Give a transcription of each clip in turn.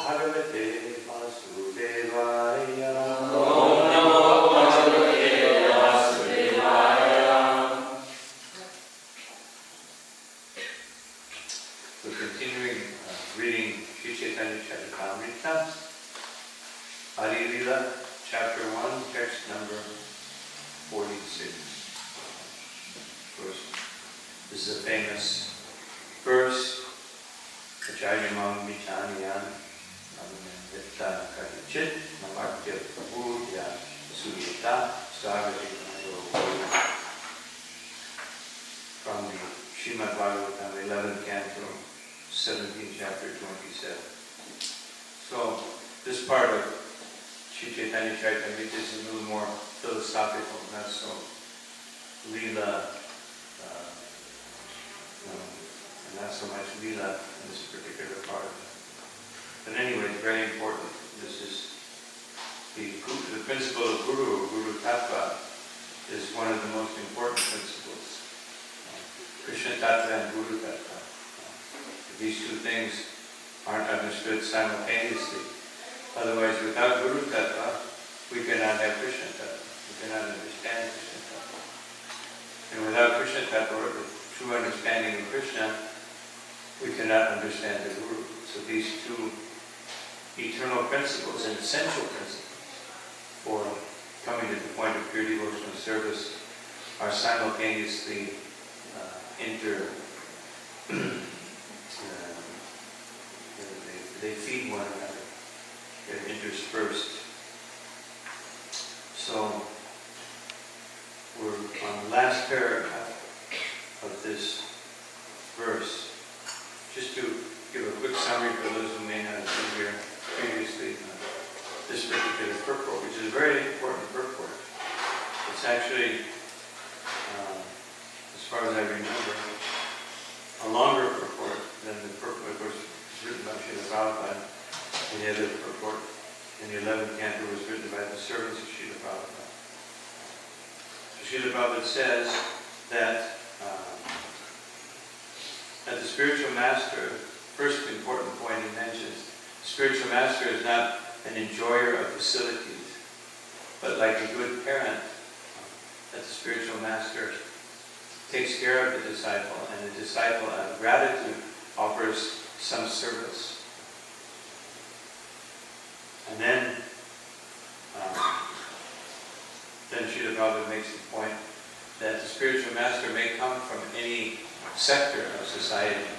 Bhagavate This is a famous verse. Acharyamam vichanyan namavitta karichit namartya prabhudya suyata svagati. From the Srimad Bhagavatam, 11th canto, 17th chapter, 27. So, this part of Sri Chaitanya Charitamrita is a little more philosophical, not so lila, and not so much lila in this particular part. But anyway, it's very important. This is the principle of Guru Tattva is one of the most important principles. Krishna Tattva and Guru Tattva. These two things aren't understood simultaneously. Otherwise, without Guru Tattva, we cannot have Krishna Tattva. We cannot understand Krishna Tattva. And without Krishna Tattva, or the true understanding of Krishna, we cannot understand the Guru. So these two eternal principles and essential principles for coming to the point of pure devotional service are simultaneously they feed one another. They're interspersed. So we're on the last paragraph of this verse. Just to give a quick summary for those who may not have been here previously, this particular purport, which is a very important purport. It's actually, as far as I remember, a longer purport than the purport which was written by Srila Prabhupada, and the other purport in the 11th canto was written by the servants of Srila Prabhupada. So Srila Prabhupada says that the spiritual master, first important point he mentions, the spiritual master is not an enjoyer of facilities, but like a good parent, that the spiritual master takes care of the disciple, and the disciple, out of gratitude, offers some service. And then Srila Prabhupada makes the point that the spiritual master may come from any sector of society.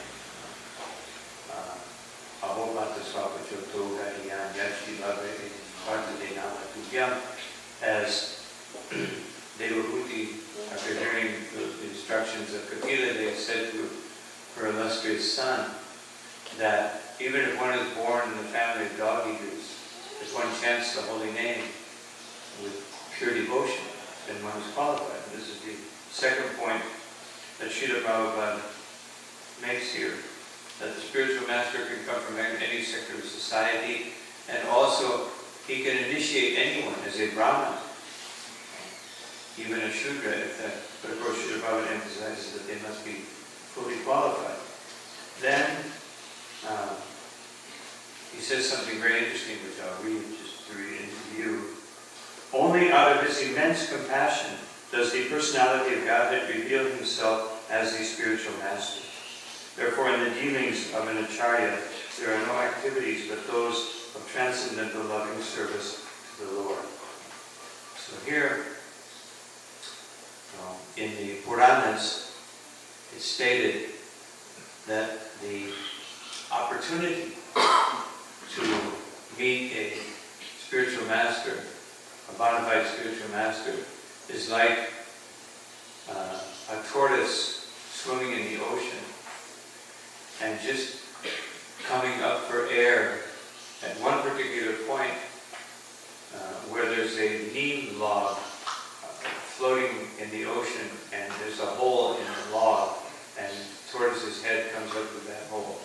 As Devabhuti, after hearing the instructions of Kapila, they said to her illustrious son that even if one is born in the family of dog eaters, if one chants the holy name with pure devotion, then one is qualified. This is the second point that Srila Prabhupada makes here, that the spiritual master can come from any sector of society, and also he can initiate anyone as a Brahmin, even a Shudra, if that. But of course, Srila Prabhupada emphasizes that they must be fully qualified. Then he says something very interesting, which I'll read just to read into view. Only out of his immense compassion does the personality of Godhead reveal himself as the spiritual master. Therefore, in the dealings of an acharya, there are no activities but those of transcendental loving service to the Lord. So here, in the Puranas, it's stated that the opportunity to meet a spiritual master, a bona fide spiritual master, is like a tortoise swimming in the ocean and just coming up for air at one particular point where there's a neem log floating in the ocean, and there's a hole in the log, and the tortoise's head comes up with that hole.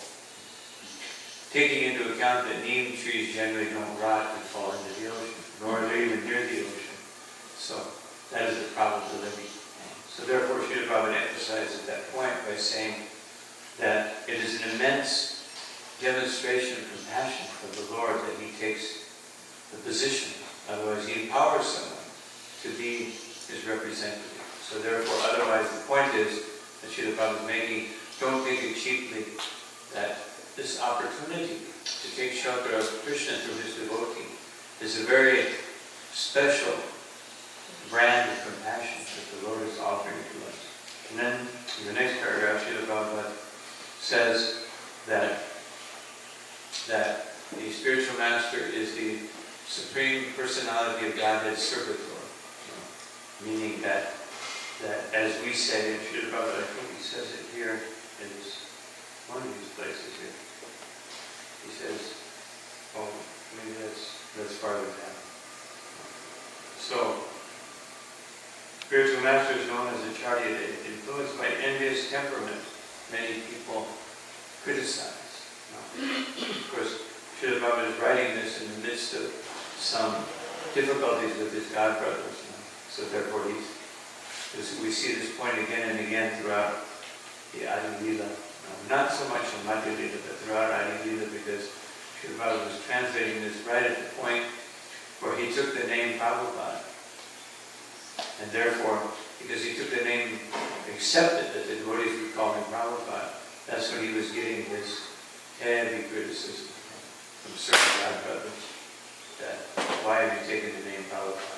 Taking into account that neem trees generally don't rot and fall into the ocean, nor are they even near the ocean. So that is the probability. So therefore, Srila Prabhupada emphasizes that point by saying that it is an immense demonstration of compassion of the Lord that he takes the position. Otherwise, he empowers someone to be his representative. So therefore, otherwise, the point is that Srila Prabhupada is making, don't take it cheaply, that this opportunity to take shelter of Krishna through his devotee is a very special brand of compassion that the Lord is offering to us. And then In the next paragraph, Srila Prabhupada says that the spiritual master is the Supreme Personality of Godhead Servitor, meaning that as we say, and Srila Prabhupada, I think he says it here in one of these places here. He says, oh, maybe that's farther down. So, spiritual master is known as a Acharya, influenced by envious temperament. Many people criticize. Of course, Srila Prabhupada is writing this in the midst of some difficulties with his god brothers. So therefore, we see this point again and again throughout the Adi Lila. Not so much in Madhya Lila, but throughout Adi Lila, because Srila Prabhupada was translating this right at the point where he took the name Prabhupada. And therefore, because he took the name, accepted that the devotees would call him Prabhupada, that's when he was getting his heavy criticism from certain god brothers, that why have you taken the name Prabhupada?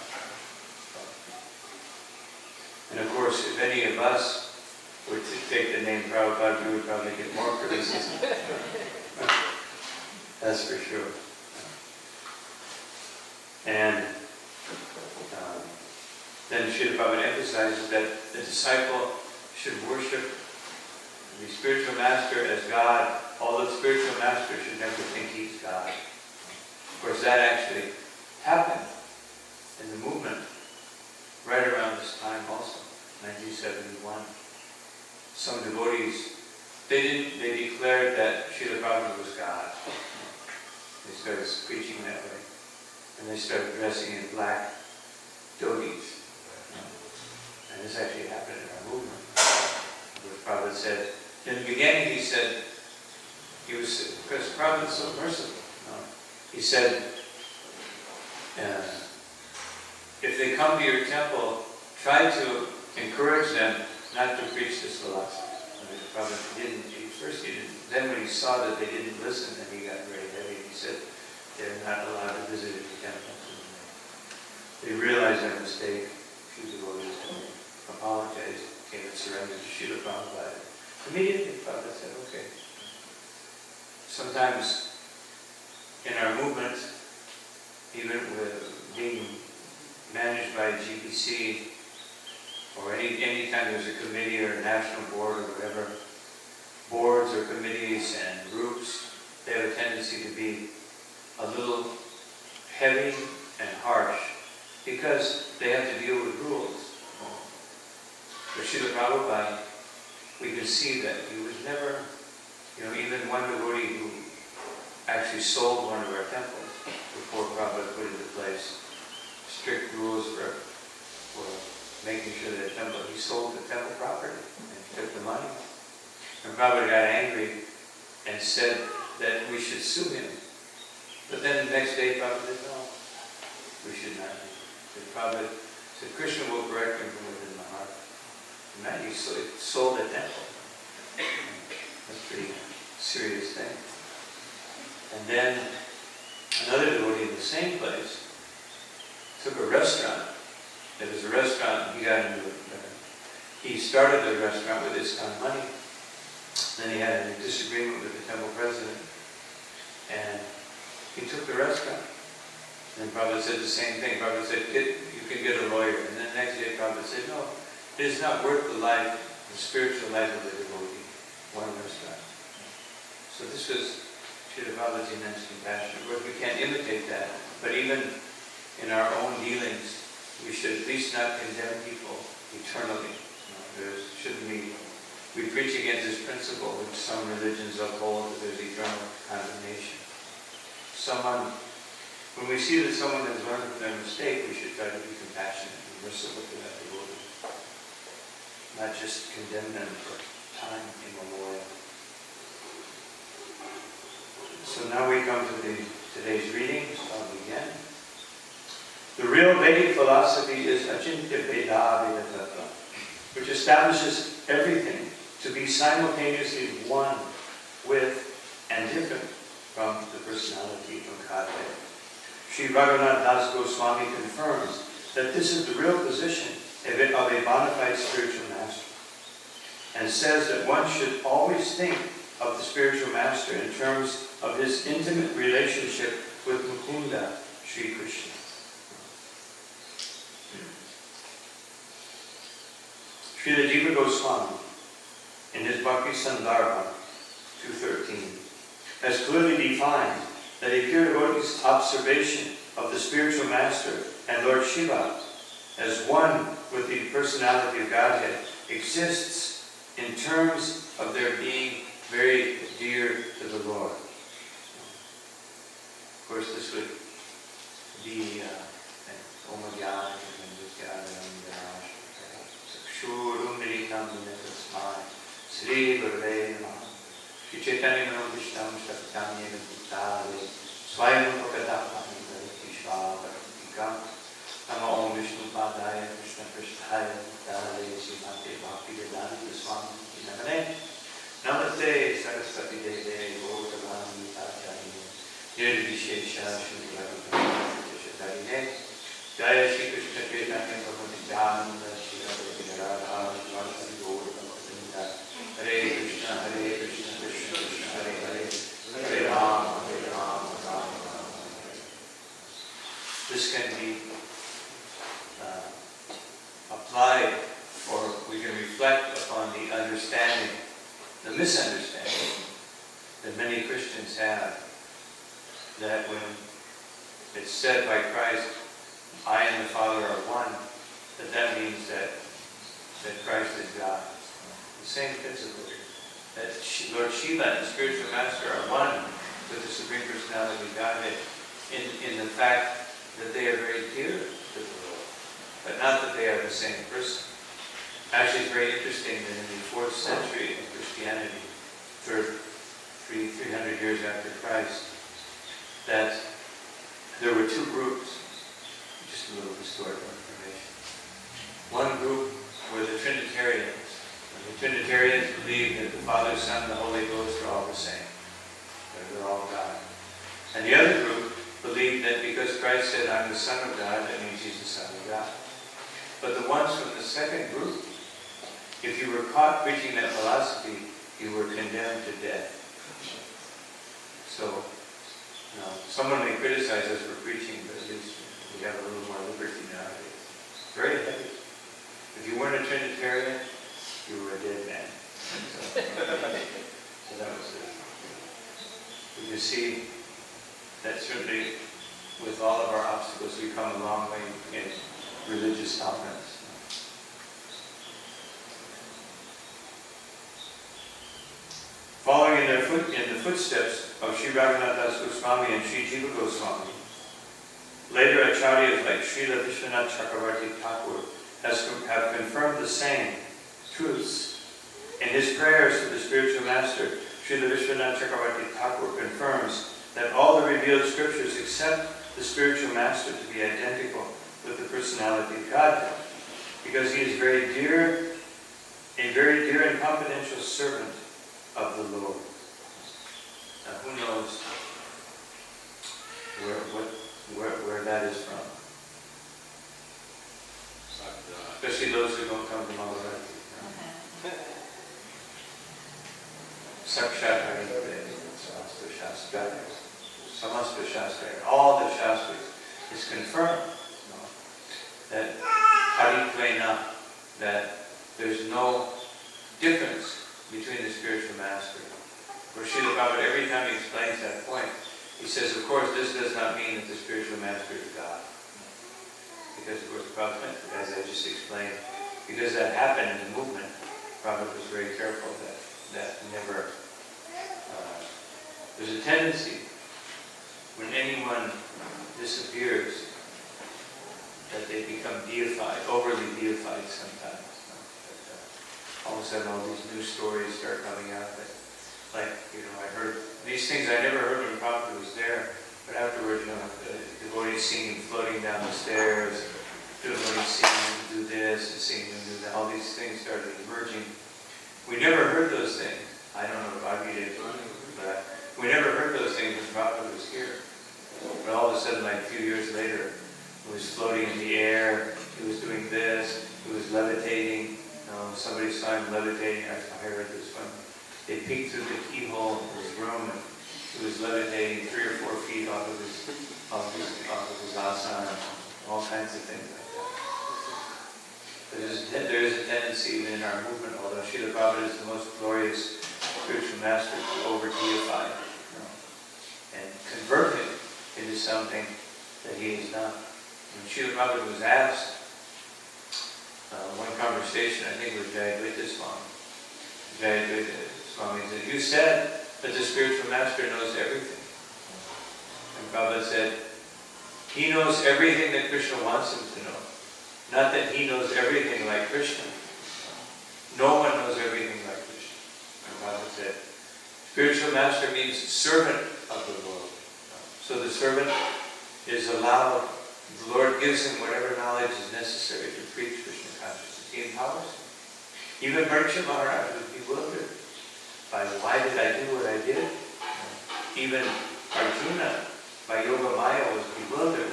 And of course, if any of us were to take the name Prabhupada, we would probably get more criticism. That's for sure. And then Srila Prabhupada emphasizes that the disciple should worship the spiritual master as God, although the spiritual master should never think he's God. Of course, that actually happened in the movement right around this time also, 1971. Some devotees, they declared that Srila Prabhupada was God. They started preaching that way. And they started dressing in black dhotis. And this actually happened in our movement. Where Prabhupada said, in the beginning he said, because Prabhupada is so merciful. He said, if they come to your temple, try to encourage them not to preach this philosophy. Prabhupada didn't. First he didn't. Then when he saw that they didn't listen, then he got very heavy. He said, they're not allowed to visit the temple. They realized their mistake. Few devotees apologized, came and surrendered to Srila Prabhupada. Immediately Prabhupada said, okay. Sometimes in our movement, even with being managed by GPC, or any time there's a committee or a national board or whatever, boards or committees and groups, they have a tendency to be a little heavy and harsh because they have to deal with rules. For Srila Prabhupada, we can see that he was never, even one devotee who actually sold one of our temples before Prabhupada put into place strict rules for making sure that he sold the temple property and took the money. And Prabhupada got angry and said that we should sue him. But then the next day Prabhupada said, no, we should not. And Prabhupada said, Krishna will correct him from within the heart. And that he sold the temple. That's a pretty serious thing. And then another devotee in the same place took a restaurant. It was a restaurant, he started the restaurant with his own money. Then he had a disagreement with the temple president. And he took the restaurant. And Prabhupada said the same thing. Prabhupada said, you can get a lawyer. And then the next day Prabhupada said, no, it is not worth the spiritual life of the devotee. One restaurant. So this was Srila Prabhupada's immense compassion. Of course, we can't imitate that. But even in our own dealings, we should at least not condemn people eternally. There shouldn't be. We preach against this principle, which some religions uphold, that there's eternal condemnation. When we see that someone has learned from their mistake, we should try to be compassionate and merciful to that devotee. Not just condemn them for time immemorial. So now we come to today's readings. I'll begin. The real Vedic philosophy is Achintya Veda Vedatattva, which establishes everything to be simultaneously one with and different from the personality of Godhead. Sri Bhagavatam Das Goswami confirms that this is the real position of a bona fide spiritual master. and says that one should always think of the spiritual master in terms of his intimate relationship with Mukunda, Sri Krishna. Srila Jiva Goswami, in his Bhakti Sandarbha 213, has clearly defined that a pure devotee's observation of the spiritual master and Lord Shiva as one with the personality of Godhead exists in terms of their being very dear to the Lord. Of course, this would be Omagyan and Shurum Niritam Nirasmai Sri Gurve Namaha Shri Chaitanya Manobhishtam Shakatanya Bhutale Swayam Pakatapani Ishva Bhaktikam Nama Om Vishnu Padaya Krishna Krishnaya Bhutale Srimate Bhakti Vedanta Swami Namane Namaste Saraswati Deve Gautavani Acharya Nirvishesha Shri Bhagavatam Jaya Shri Krishna Chaitanya Prabhu Nityananda Shri Radha Sri Gautavani Hare Krishna Krishna Krishna Hare Hare Hare Rama Rama Rama. This can be applied, or we can reflect upon the understanding, the misunderstanding that many Christians have, that when it's said by Christ, I and the Father are one, that means that Christ is God. The same principle, that Lord Shiva and the spiritual master are one with the Supreme Personality of Godhead in the fact that they are very dear to the Lord, but not that they are the same person. Actually, it's very interesting that in the 4th century of Christianity, 300 years after Christ, that there were two groups. Just a little historical information. One group were the Trinitarians. And the Trinitarians believed that the Father, Son, and the Holy Ghost are all the same. They're all God. And the other group believed that because Christ said, I'm the Son of God, that means He's the Son of God. But the ones from the second group, if you were caught preaching that philosophy, you were condemned to death. So, someone may criticize us for preaching, but at least we have a little more liberty nowadays. Very heavy. If you weren't a Trinitarian, you were a dead man. So that was it. We can see that certainly with all of our obstacles, we've come a long way in religious tolerance. Following in the footsteps of Sri Raghunath Goswami and Sri Jiva Goswami, later acharyas like Srila Vishwanath Chakravarti Thakur have confirmed the same truths. In his prayers to the spiritual master, Srila Vishwanath Chakravarti Thakur confirms that all the revealed scriptures accept the spiritual master to be identical with the personality of Godhead, because he is a very dear and confidential servant of the Lord. Now, who knows where that is from? Especially those who don't come from Bhagavatam. Sakshat Harivare, Samasta Shastra, all the Shastras is confirmed that Harikvena, that there's no difference between the spiritual master. For Srila Prabhupada, every time he explains that point, he says, of course, this does not mean that the spiritual master is God. Because, of course, Prabhupada, as I just explained, because that happened in the movement, Prabhupada was very careful that never... there's a tendency, when anyone disappears, that they become deified, overly deified sometimes. All of a sudden, all these new stories start coming out. I heard these things I never heard when Prabhupada was there, but afterwards, the devotees seeing him floating down the stairs, devotees seeing him do this and seeing him do that. All these things started emerging. We never heard those things. I don't know if I did, but we never heard those things when Prabhupada was here. But all of a sudden, like a few years later, he was floating in the air, he was doing this, he was levitating. Somebody saw him levitating. I heard this one. They peeked through the keyhole in his room, and he was levitating 3 or 4 feet off of his asana, all kinds of things like that. There is a tendency even in our movement, although Srila Prabhupada is the most glorious spiritual master, to over-deify, and convert him into something that he is not. When Srila Prabhupada was asked, one conversation, I think it was Jayadvaita Swami. Jayadvaita Swami said, "You said that the spiritual master knows everything." And Prabhupada said, "He knows everything that Krishna wants him to know. Not that he knows everything like Krishna. No one knows everything like Krishna." And Prabhupada said, spiritual master means servant of the Lord. So the servant is allowed, the Lord gives him whatever knowledge is necessary to preach Krishna consciousness. He empowers him. Even Parikshit Maharaj was bewildered by why did I do what I did. Even Arjuna, by Yoga Maya, was bewildered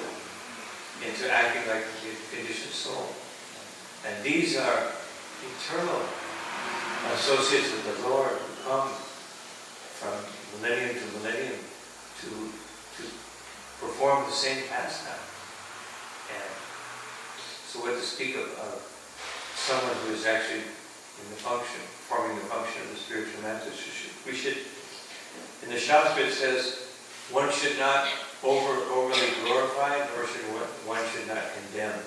into acting like a conditioned soul. And these are eternal associates of the Lord who come from millennium to millennium to perform the same pastime. And so what to speak of someone who is actually in the function, performing the function of the spiritual master. We should, in the Shastra it says, one should not overly glorify, nor should one should not condemn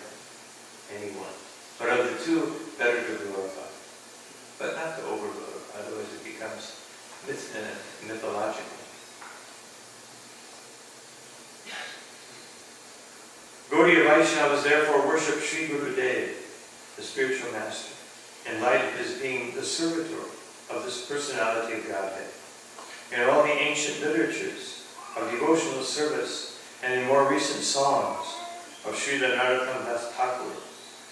anyone. But of the two, better to glorify, but not to over glorify, otherwise it becomes mythological. Gaudiya Vaishnavas therefore worship Sri Guru Dev, the spiritual master, in light of his being the servitor of this personality of Godhead. In all the ancient literatures of devotional service and in more recent songs of Srila Narottam Das Thakur,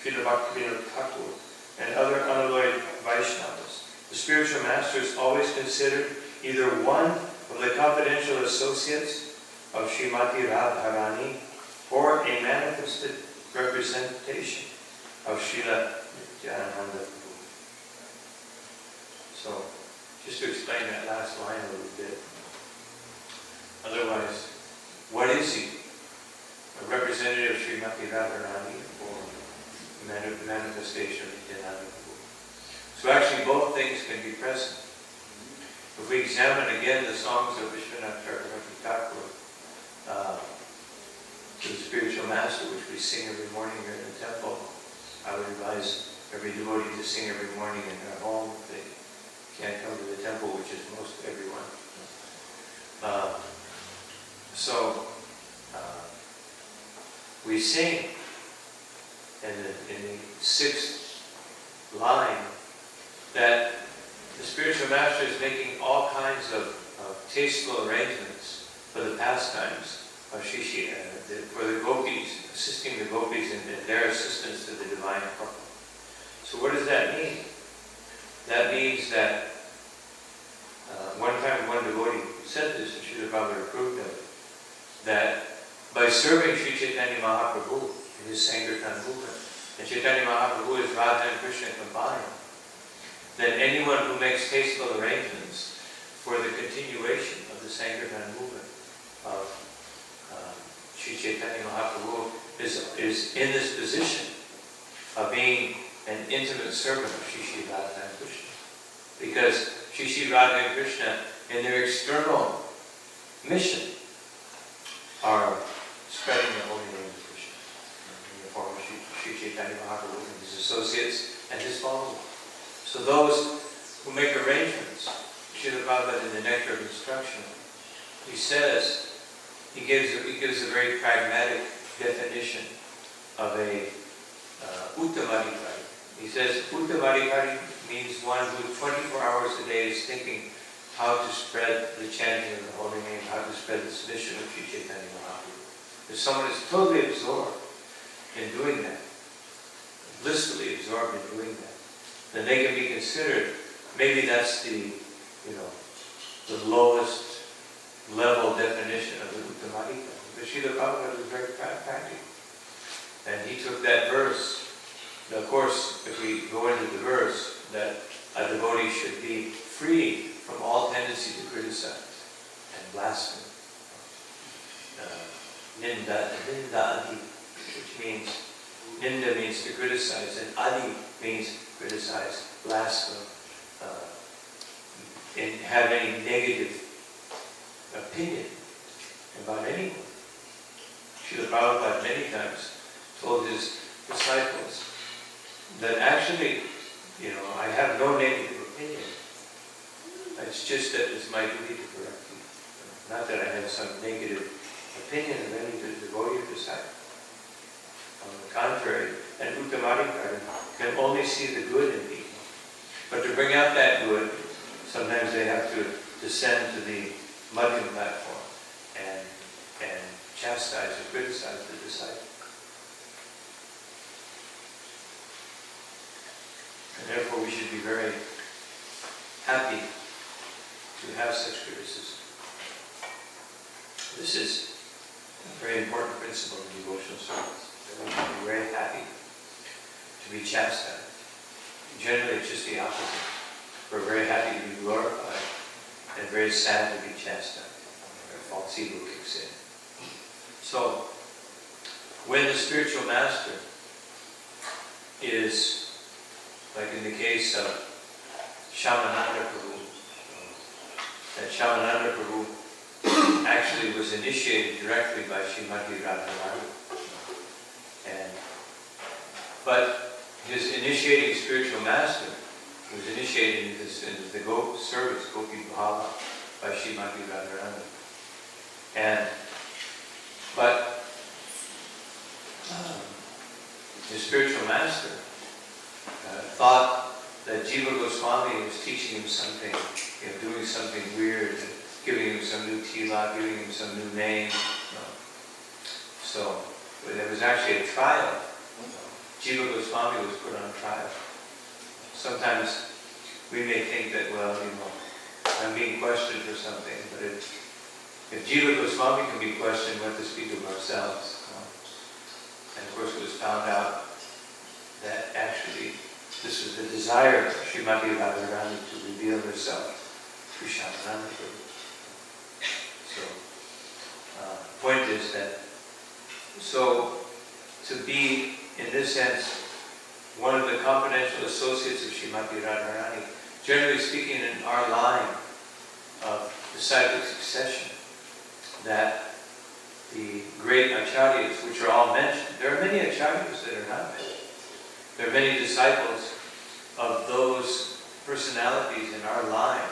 Srila Bhaktivinoda Thakur, and other unalloyed Vaishnavas, the spiritual master is always considered either one of the confidential associates of Srimati Radharani or a manifested representation of Srila Nityananda Prabhu. So, just to explain that last line a little bit. Otherwise, what is he? A representative of Srimati Radharani or a manifestation of Nityananda Prabhu? So actually both things can be present. If we examine again the songs of Vishwanath Chakravarti Thakur, to the spiritual master, which we sing every morning here in the temple, I would advise every devotee to sing every morning in their home if they can't come to the temple, which is most everyone. We sing in the 6th line that the spiritual master is making all kinds of tasteful arrangements for the pastimes of Shishi, for the gopis, assisting the gopis in their assistance to the divine couple. So what does that mean? That means that one time one devotee said this, and Srila Prabhupada approved of it, that by serving Sri Chaitanya Mahaprabhu in his Sankirtan movement, and Chaitanya Mahaprabhu is Radha and Krishna combined, then anyone who makes tasteful arrangements for the continuation of the Sankirtan movement of Sri Chaitanya Mahaprabhu is in this position of being an intimate servant of Shri Radha and Krishna. Because Shri Radha and Krishna, in their external mission, are spreading the holy name of Krishna in the form of Sri Chaitanya Mahaprabhu and his associates and his followers. So those who make arrangements, Srila Prabhupada in the Nectar of Instruction, he says, he gives a very pragmatic definition of a uttamadikari. He says uttamadikari means one who 24 hours a day is thinking how to spread the chanting of the holy name, how to spread the mission of Sri Chaitanya Mahaprabhu. If someone is totally absorbed in doing that, blissfully absorbed in doing that, then they can be considered, maybe that's the lowest level definition of the uttamadikari. But Srila Prabhupada was very practical. And he took that verse, Now, of course, if we go into the verse, that a devotee should be free from all tendency to criticize and blaspheme. Ninda adi, which means, ninda means to criticize, and adi means criticize, blaspheme, and have any negative opinion about anyone. Srila Prabhupada many times told his disciples that actually, I have no negative opinion. It's just that it's my duty to correct you. Not that I have some negative opinion of any devotee or disciple. On the contrary, an uttamadhikari can only see the good in people. But to bring out that good, sometimes they have to descend to the madhyam platform and chastise or criticize the disciple. And therefore we should be very happy to have such criticism. This is a very important principle in devotional service. That we should be very happy to be chastised. Generally it's just the opposite. We're very happy to be glorified and very sad to be chastised. Our false ego kicks in. So, when the spiritual master is, like in the case of Shamananda Prabhu, that Shamananda Prabhu actually was initiated directly by Srimati Radharani. But his initiating spiritual master was initiated into the service, Gopi Bhava, by Srimati Radharani. But the spiritual master thought that Jiva Goswami was teaching him something, doing something weird, giving him some new tila, giving him some new name. So there was actually a trial. Jiva Goswami was put on trial. Sometimes we may think that, I'm being questioned for something, but if Jiva Goswami can be questioned, what to speak of ourselves? And of course it was found out that actually this was the desire of Srimati Radharani to reveal herself to Shamananda Prabhu. So, the point is that, to be, in this sense, one of the confidential associates of Srimati Radharani, generally speaking in our line of disciplic succession, that the great acharyas, which are all mentioned, there are many acharyas that are not mentioned. There are many disciples of those personalities in our line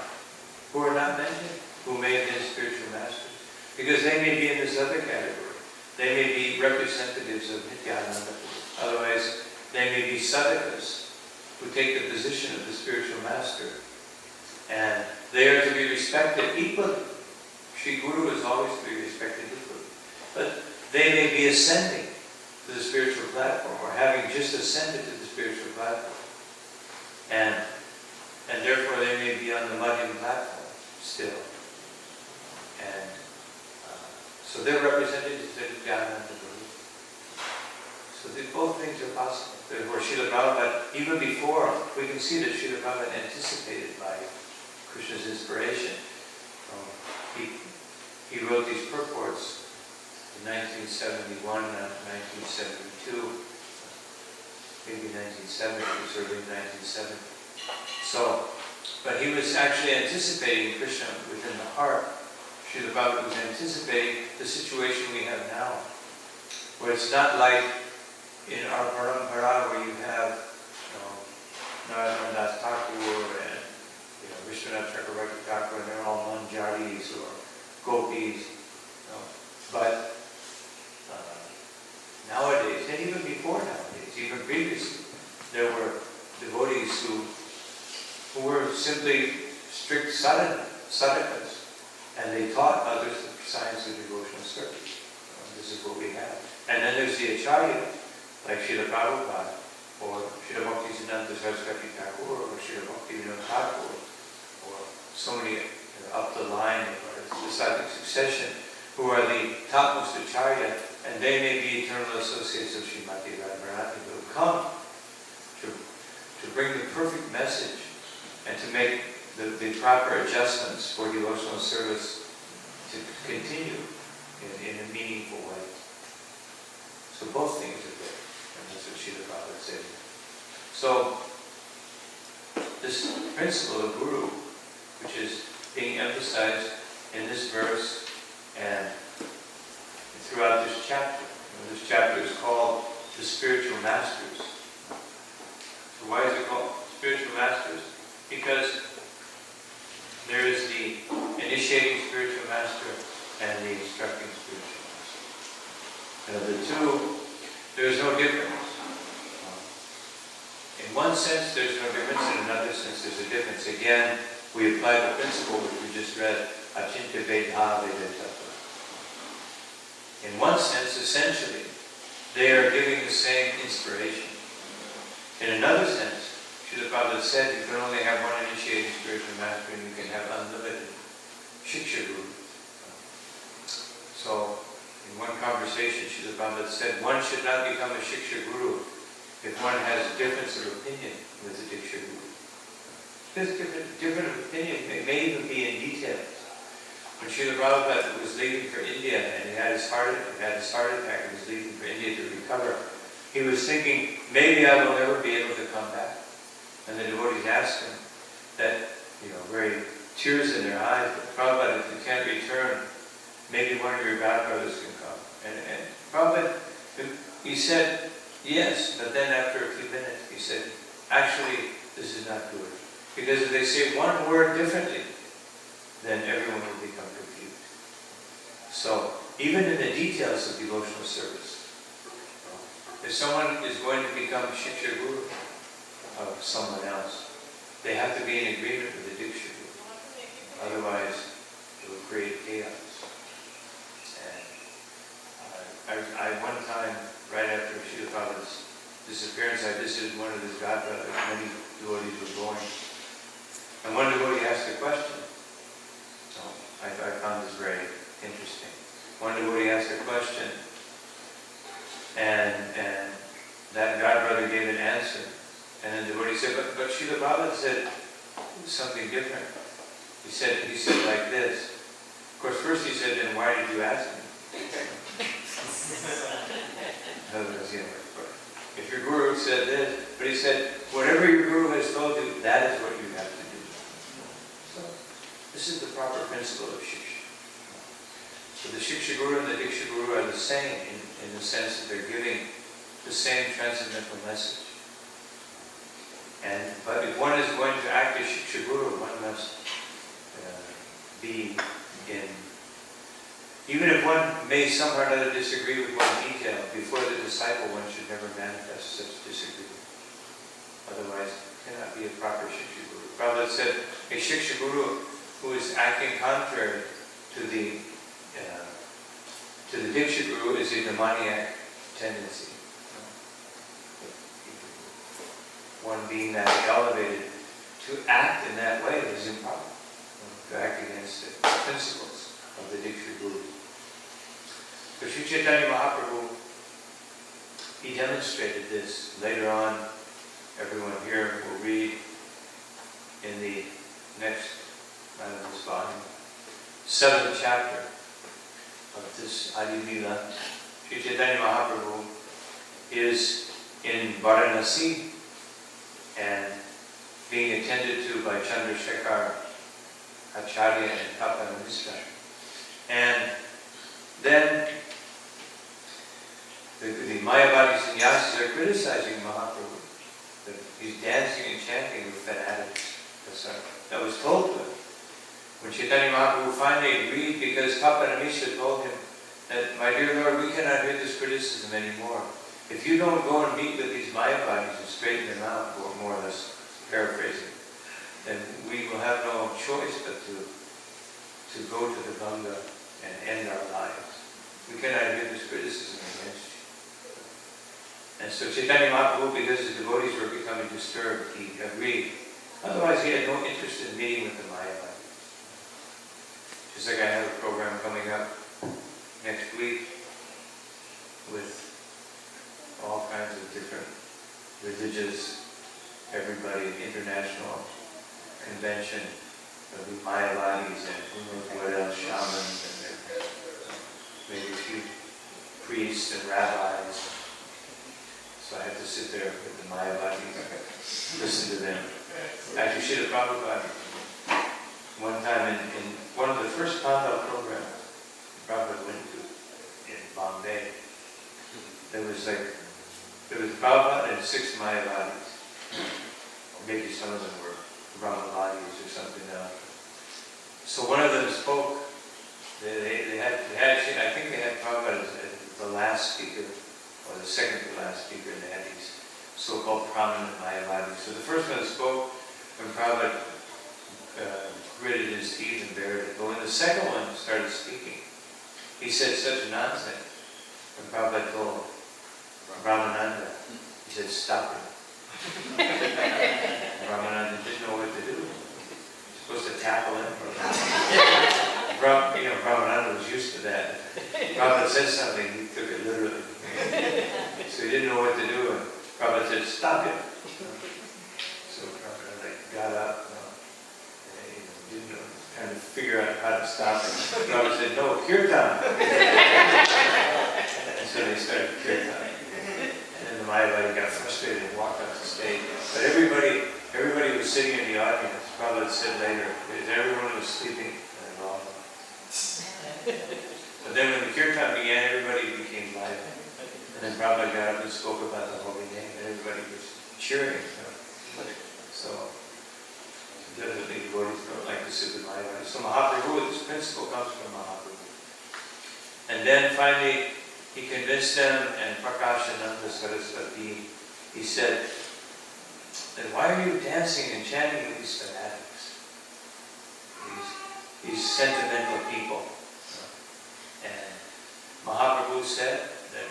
who are not mentioned, who may have been spiritual masters. Because they may be in this other category. They may be representatives of Nityananda. Otherwise, they may be sadhakas who take the position of the spiritual master. And they are to be respected equally. Sri Guru is always to be respected equally. But they may be ascending to the spiritual platform, or having just ascended to the spiritual platform. And therefore they may be on the madhyam platform still. And so they're representatives of Nityananda. So both things are possible. Therefore Srila Prabhupada, even before, we can see that Srila Prabhupada anticipated by Krishna's inspiration. He wrote these purports in 1971, 1972, maybe 1970, certainly 1970. So, but he was actually anticipating Krishna within the heart. Srila Prabhupada was anticipating the situation we have now, where it's not like in our parampara where you have, Narayana Das Thakur and Vishwanath Chakravarti Thakur, and they're all manjaris or gopis. But nowadays, and even before nowadays, even previously, there were devotees who were simply strict sadhakas, and they taught others the science of devotional service. This is what we have. And then there's the acharya, like Srila Prabhupada, or Srila Bhaktisiddhanta Saraswati Thakur, or Srila Bhaktivinoda Thakur, or so many up the line of disciplic succession, who are the topmost acharya, and they may be eternal associates of Srimati Radharani, who have come to bring the perfect message and to make the proper adjustments for devotional service to continue in a meaningful way. So both things are there, and that's what Srila Prabhupada said. So this principle of Guru, which is being emphasized in this verse and throughout this chapter. This chapter is called the Spiritual Masters. So why is it called Spiritual Masters? Because there is the initiating spiritual master and the instructing spiritual master. And of the two, there is no difference. In one sense, there's no difference. In another sense, there's a difference. Again, we apply the principle which we just read, Achintya Vedha Vedatattva. In one sense, essentially, they are giving the same inspiration. In another sense, Srila Prabhupada said you can only have one initiating spiritual master and you can have unlimited Shiksha Guru. So, in one conversation, Srila Prabhupada said one should not become a Shiksha Guru if one has a difference of opinion with the Diksha Guru. This different opinion may even be in details. When Srila Prabhupada was leaving for India and he had his heart attack and was leaving for India to recover, he was thinking, maybe I will never be able to come back. And the devotees asked him that, very tears in their eyes, Prabhupada, if you can't return, maybe one of your godbrothers can come. And Prabhupada, he said, yes, but then after a few minutes, he said, actually, this is not good. Because if they say one word differently, then everyone will become confused. So, even in the details of devotional service, if someone is going to become a Shiksha Guru of someone else, they have to be in agreement with the Diksha Guru. Otherwise, it will create chaos. And I one time, right after Srila Prabhupada's disappearance, I visited one of his godbrothers. Many devotees were going. And one devotee asked a question. I found this very interesting. One devotee asked a question, and that godbrother gave an answer. And then the devotee said, but Srila Prabhupada said something different. He said like this. Of course, first he said, then why did you ask me? If your guru said this, but he said, whatever your guru has told you, that is what you have to do. So, this is the proper principle of Shiksha. So the Shiksha Guru and the Diksha Guru are the same in the sense that they're giving the same transcendental message. But if one is going to act as Shiksha Guru, one must be in... Even if one may somehow or another disagree with one detail, before the disciple one should never manifest such disagreement. Otherwise, it cannot be a proper Shiksha Guru. Prabhupada said, a Shiksha Guru who is acting contrary to the Diksha Guru is a demoniac tendency. One being that elevated, to act in that way is improper. To act against the principles of the Diksha Guru. But Sri Chaitanya Mahaprabhu, he demonstrated this. Later on, everyone here will read in the next this volume, 7th chapter of this Adi Lila. Sri Chaitanya Mahaprabhu is in Varanasi and being attended to by Chandrasekhar Acharya and Papa Mishra. And then the Mayavadi sannyasis are criticizing Mahaprabhu, that he's dancing and chanting with fanatics. That was told to him. When Chaitanya Mahaprabhu finally agreed, because Papa Mishra told him that, my dear Lord, we cannot hear this criticism anymore. If you don't go and meet with these Mayavadis and straighten them out, or more or less paraphrasing, then we will have no choice but to go to the Ganga and end our lives. We cannot hear this criticism against you. And so Chaitanya Mahaprabhu, because his devotees were becoming disturbed, he agreed. Otherwise, he had no interest in meeting with the Mayavadis. Just like I have a program coming up next week with all kinds of different religious everybody, international convention of the Mayavadis and who knows what else, shamans, and maybe a few priests and rabbis. So I had to sit there with the Mayavadis and listen to them. Actually, Srila Prabhupada, one time in one of the first Panda programs Prabhupada went to in Bombay, there was Prabhupada and 6 Mayavadis. Or maybe some of them were Brahmavadis or something else. So one of them spoke. They had I think they had Prabhupada as the last speaker, or the second to last speaker, and they had these so-called prominent Mayavadis. So the first one spoke, and Prabhupada gritted his teeth and bared it. But when the second one started speaking, he said such nonsense. And Prabhupada told Brahmananda, he said, stop him. Brahmananda didn't know what to do. He was supposed to tackle him. Brahmananda was used to that. Prabhupada said something, he took it literally. So he didn't know what to do, and Prabhupada said, stop him. So Prabhupada got up, and he didn't know, trying to figure out how to stop him. Prabhupada said, no, kirtan. And so they started kirtan. And then the Mayavadi got frustrated and walked off the stage. But everybody was sitting in the audience. Prabhupada said later, everyone was sleeping. But then when the kirtan began, everybody became violent. And then Prabhupada got up and spoke about the holy name, and everybody was cheering. So definitely devotees don't like to sit with Mayavadi. So Mahaprabhu, this principle comes from Mahaprabhu. And then finally, he convinced them, and Prakashananda Saraswati, he said, then why are you dancing and chanting with these fanatics? These sentimental people. And Mahaprabhu said that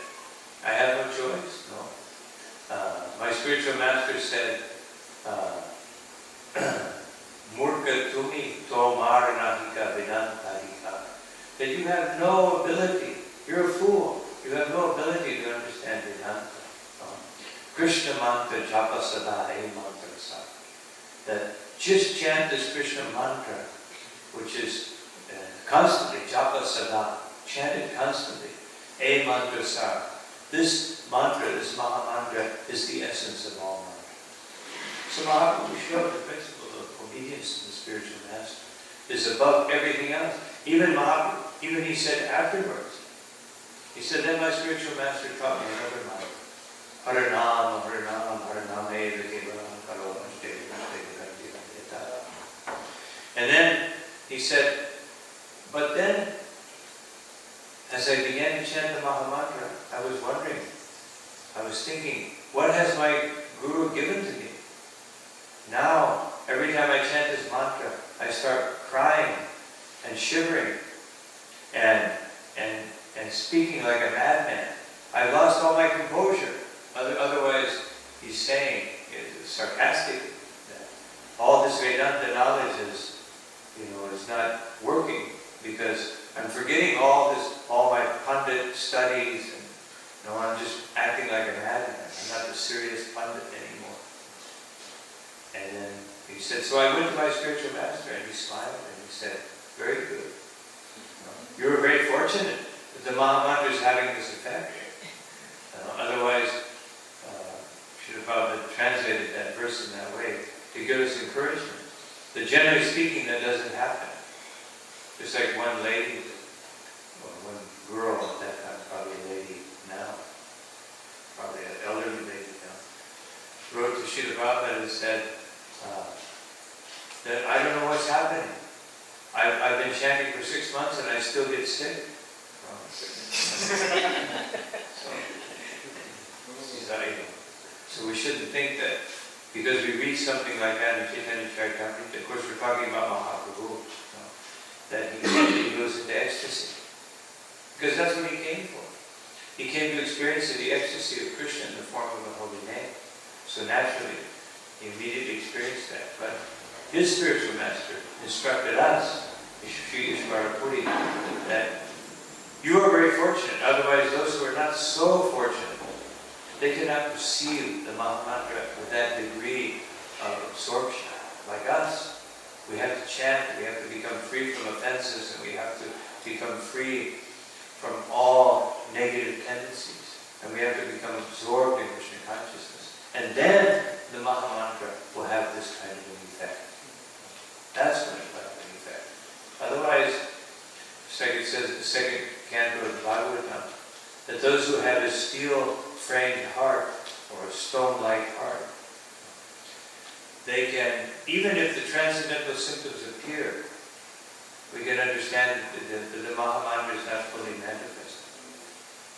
I have no choice. No. My spiritual master said, Murka tumi tomar nahika vedanta. That you have no ability. You're a fool. You have no ability to understand Vedanta. Krishna mantra japa sada e mantra sa. That just chant this Krishna mantra, which is constantly japa sada, chant it constantly. E mantra sa. This mantra, this Maha mantra, is the essence of all mantra. So Mahaprabhu showed the principle of obedience to the spiritual master is above everything else. Even Mahaprabhu, even he said afterwards, he said, then my spiritual master taught me another mantra. Haranam, Haranam, Haraname, Kevaram, Karo, and then he said, but then, as I began to chant the Maha Mantra, I was wondering, I was thinking, what has my Guru given to me? Now, every time I chant this mantra, I start crying and shivering and speaking like a madman. I lost all my composure. Otherwise, he's saying, sarcastically, that all this Vedanta knowledge is not working because I'm forgetting all my Pandit studies, and I'm just acting like a madman. I'm not the serious Pandit anymore. And then he said, so I went to my spiritual master, and he smiled and he said, very good. You're very fortunate that the Mahamantra is having this effect. Otherwise, Srila Prabhupada translated that verse in that way to give us encouragement. That generally speaking, that doesn't happen. Just like one lady, or one girl at that time, probably a lady now, probably an elderly lady now, wrote to Srila Prabhupada and said that I don't know what's happening. I've been chanting for 6 months and I still get sick. So we shouldn't think that because we read something like that in Chaitanya Charitamrita, of course we're talking about Mahaprabhu, that he goes into ecstasy. Because that's what he came for. He came to experience the ecstasy of Krishna in the form of a holy name. So naturally, he immediately experienced that. But his spiritual master instructed us, Sri Ishvara-Puri, that you are very fortunate. Otherwise, those who are not so fortunate, they cannot perceive the Mahamantra with that degree of absorption. Like us, we have to chant, we have to become free from offenses, and we have to become free from all negative tendencies. And we have to become absorbed in Krishna consciousness. And then the Mahamantra will have this kind of an effect. That's when it will have an effect. Otherwise, just like it says in the second canto of Bhagavatam, that those who have a steel-framed heart, or a stone-like heart, they can, even if the transcendental symptoms appear, we can understand that the Mahamantra is not fully manifested.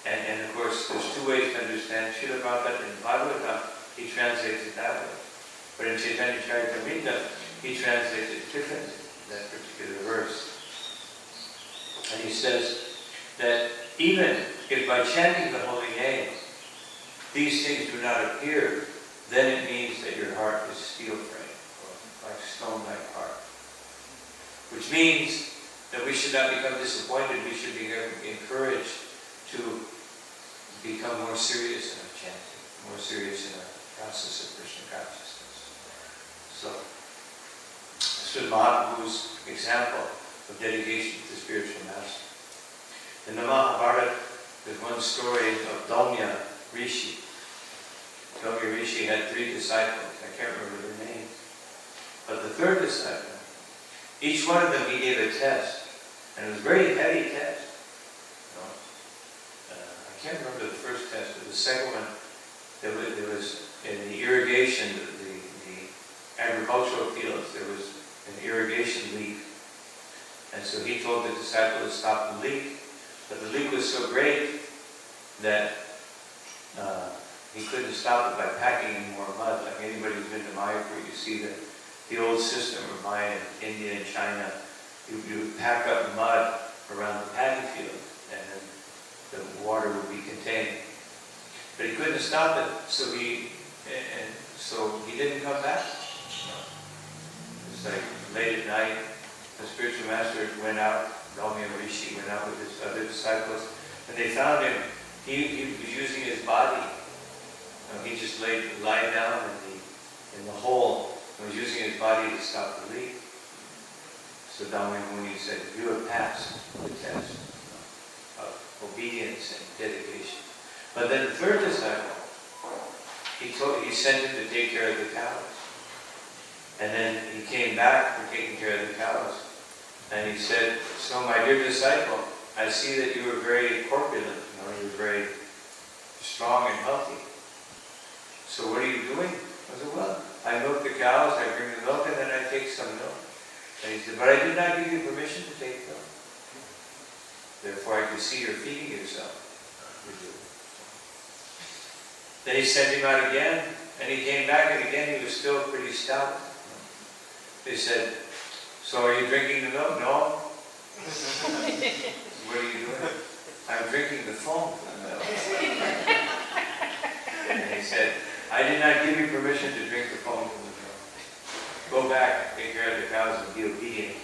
And of course, there's two ways to understand. Srila Prabhupada in Bhagavatam, he translates it that way. But in Chaitanya Charitamrita, he translates it differently, that particular verse. And he says that even if by chanting the holy name, these things do not appear, then it means that your heart is steel-framed, or like stone-like heart. Which means that we should not become disappointed, we should be encouraged to become more serious in our chanting, more serious in our process of Krishna consciousness. So, this was Mahaprabhu's example of dedication to the spiritual master. In the Mahabharata, there's one story of Daumya Rishi. Daumya Rishi had 3 disciples. I can't remember their names. But the third disciple, each one of them he gave a test. And it was a very heavy test. I can't remember the first test, but the second one, there was in the irrigation, the agricultural fields, there was an irrigation leak. And so he told the disciple to stop the leak. But the leak was so great that he couldn't stop it by packing in more mud. Like anybody who's been to Mayapur, you see the old system of Maya in India and China. You pack up mud around the paddy field, and then the water would be contained. But he couldn't stop it, so he didn't come back. It's like late at night, the spiritual master went out, Daumya Rishi went out with his other disciples, and they found him. He was using his body. He just lied down in the hole and was using his body to stop the leak. So Daumya Muni said, you have passed the test of obedience and dedication. But then the third disciple, he sent him to take care of the cows. And then he came back for taking care of the cows. And he said, so my dear disciple, I see that you were very corpulent, you were very strong and healthy. So what are you doing? I said, well, I milk the cows, I bring the milk, and then I take some milk. And he said, but I did not give you permission to take milk. Therefore I could see you're feeding yourself. Then he sent him out again, and he came back, and again he was still pretty stout. They said, so are you drinking the milk? No. What are you doing? I'm drinking the foam from the milk. And he said, I did not give you permission to drink the foam from the milk. Go back, take care of the cows, and be obedient.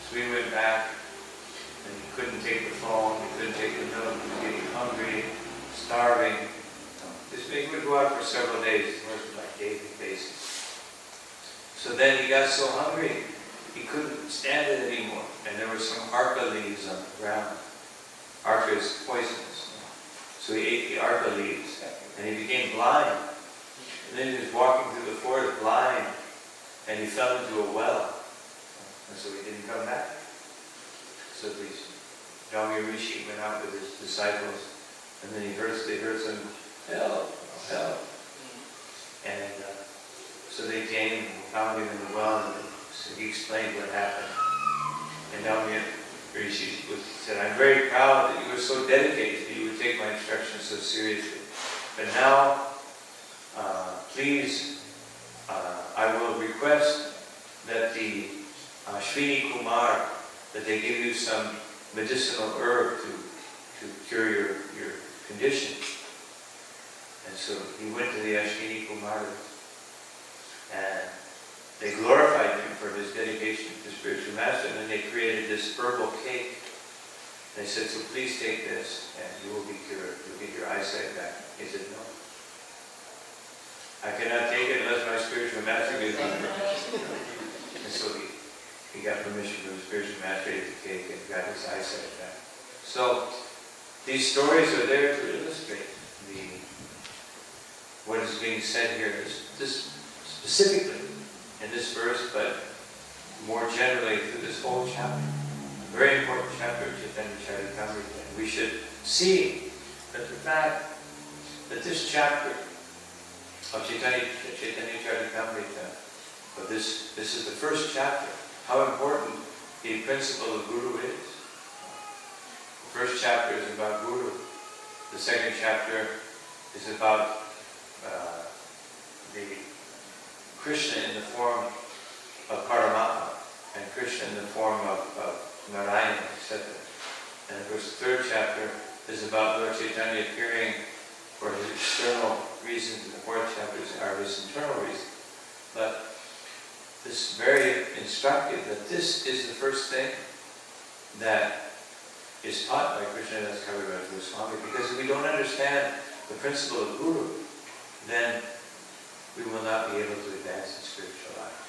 So we went back, and he couldn't take the foam, he couldn't take the milk, he was getting hungry, starving. This thing would go out for several days, it was like daily basis. So then he got so hungry, he couldn't stand it anymore. And there were some arka leaves on the ground. Arka is poisonous. So he ate the arka leaves, and he became blind. And then he was walking through the forest blind, and he fell into a well. And so he didn't come back. So these Daumya Rishi went out with his disciples, and then they heard some, help, help. And so they came and found him in the well, and so he explained what happened. And Daumya Rishi said, I'm very proud that you were so dedicated, that you would take my instructions so seriously. But now, please, I will request that the Shrini Kumar, that they give you some medicinal herb to cure your condition. And so he went to the Ashwini Kumar, and they glorified him for his dedication to the spiritual master, and then they created this herbal cake. They said, so please take this, and you will be cured. You'll get your eyesight back. He said, no. I cannot take it unless my spiritual master gives him permission. And so he got permission from the spiritual master to take cake and got his eyesight back. So these stories are there to illustrate what is being said here. This specifically in this verse, but more generally through this whole chapter. A very important chapter of Chaitanya Charitamrita. We should see that the fact that this chapter of Chaitanya Charitamrita, but this is the first chapter, how important the principle of Guru is. The first chapter is about Guru. The second chapter is about the Krishna in the form of Paramatma and Krishna in the form of Narayana, etc. And of course the third chapter is about Lord Chaitanya appearing for his external reasons, and the fourth chapter are his internal reasons. But this is very instructive that this is the first thing that is taught by Krishnadas Kaviraj Goswami, because if we don't understand the principle of Guru, then we will not be able to advance in spiritual life.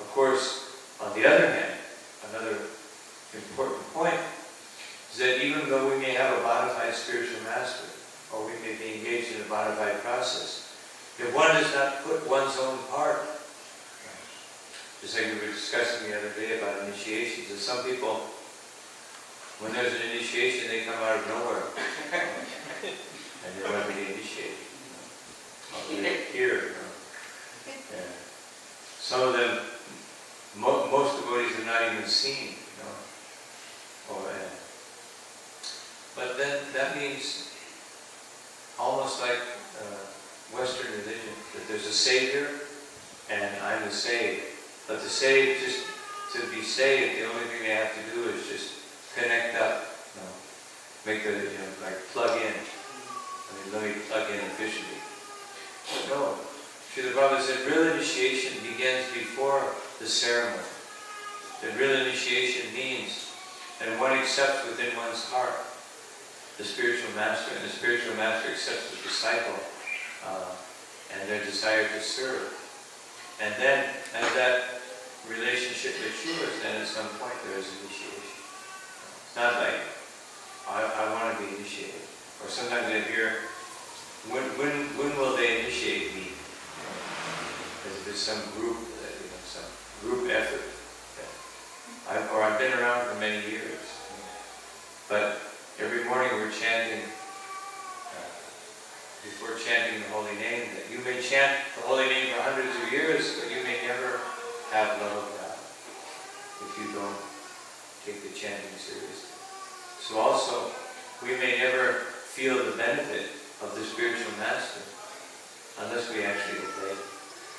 Of course, on the other hand, another important point is that even though we may have a bona fide spiritual master, or we may be engaged in a bona fide process, if one does not put one's own part, just like we were discussing the other day about initiations, that some people, when there's an initiation, they come out of nowhere and they want to be initiated. Here, yeah. Some of them, most devotees are not even seen, but then that means almost like Western religion, that there's a savior and I'm the saved. But the saved, just to be saved, the only thing they have to do is just connect up, make the, like plug in. Let me plug in officially. No. Srila Prabhupada said real initiation begins before the ceremony. That real initiation means that one accepts within one's heart the spiritual master, and the spiritual master accepts the disciple and their desire to serve. And then, as that relationship matures, then at some point there is initiation. It's not like, I want to be initiated. Or sometimes I hear, when will they initiate me? There's some group, some group effort. I've been around for many years. But every morning we're chanting, before chanting the holy name, that you may chant the holy name for hundreds of years, but you may never have love of God if you don't take the chanting seriously. So also, we may never feel the benefit of the spiritual master unless we actually obey.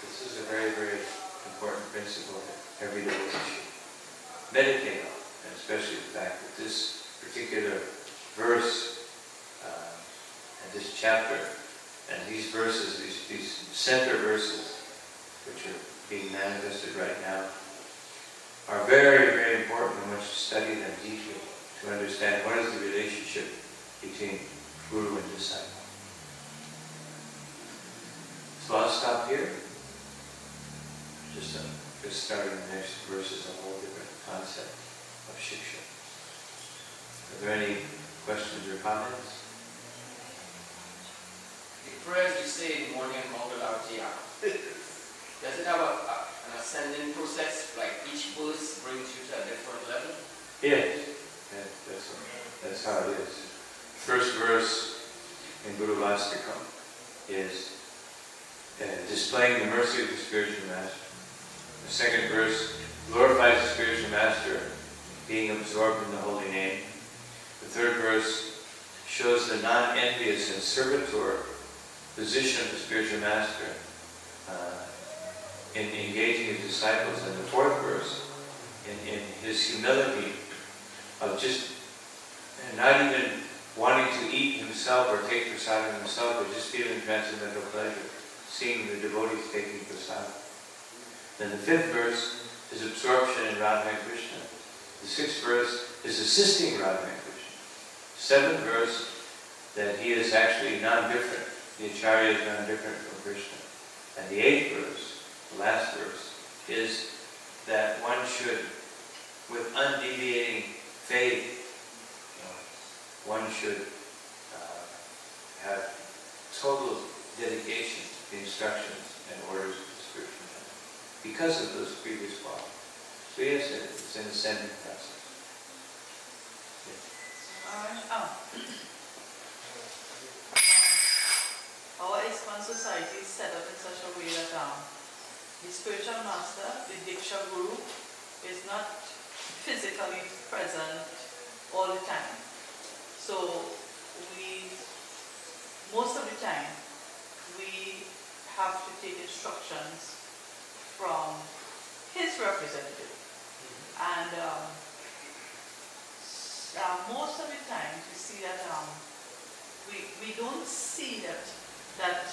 This is a very, very important principle that every devotee should meditate on, and especially the fact that this particular verse and this chapter and these verses, these center verses, which are being manifested right now, are very, very important, and one should study them deeply to understand what is the relationship between Guru and disciple. So I'll stop here. Just starting the next verse is a whole different concept of Shiksha. Are there any questions or comments? The prayers you say in the morning Mangal Arati, does it have an ascending process, like each verse brings you to a different level? Yes, that's how it is. First verse in Guru Vastakam is displaying the mercy of the spiritual master. The second verse glorifies the spiritual master being absorbed in the holy name. The third verse shows the non-envious and servitor position of the spiritual master in engaging his disciples. And the fourth verse, in his humility of just not even wanting to eat himself or take prasad himself, but just feeling transcendental pleasure, seeing the devotees taking prasad. Then the fifth verse is absorption in Radha and Krishna. The sixth verse is assisting Radha and Krishna. Seventh verse, that he is actually non-different. The Acharya is non-different from Krishna. And the 8th verse, the last verse, is that one should, with undeviating faith, one should have total dedication to the instructions and orders of the spiritual man because of those previous qualities. So yes, it's an ascending process. Our ISKCON society is set up in such a way that the spiritual master, the Diksha Guru, is not physically present all the time. So most of the time, we have to take instructions from his representative. And most of the time, we see that we don't see that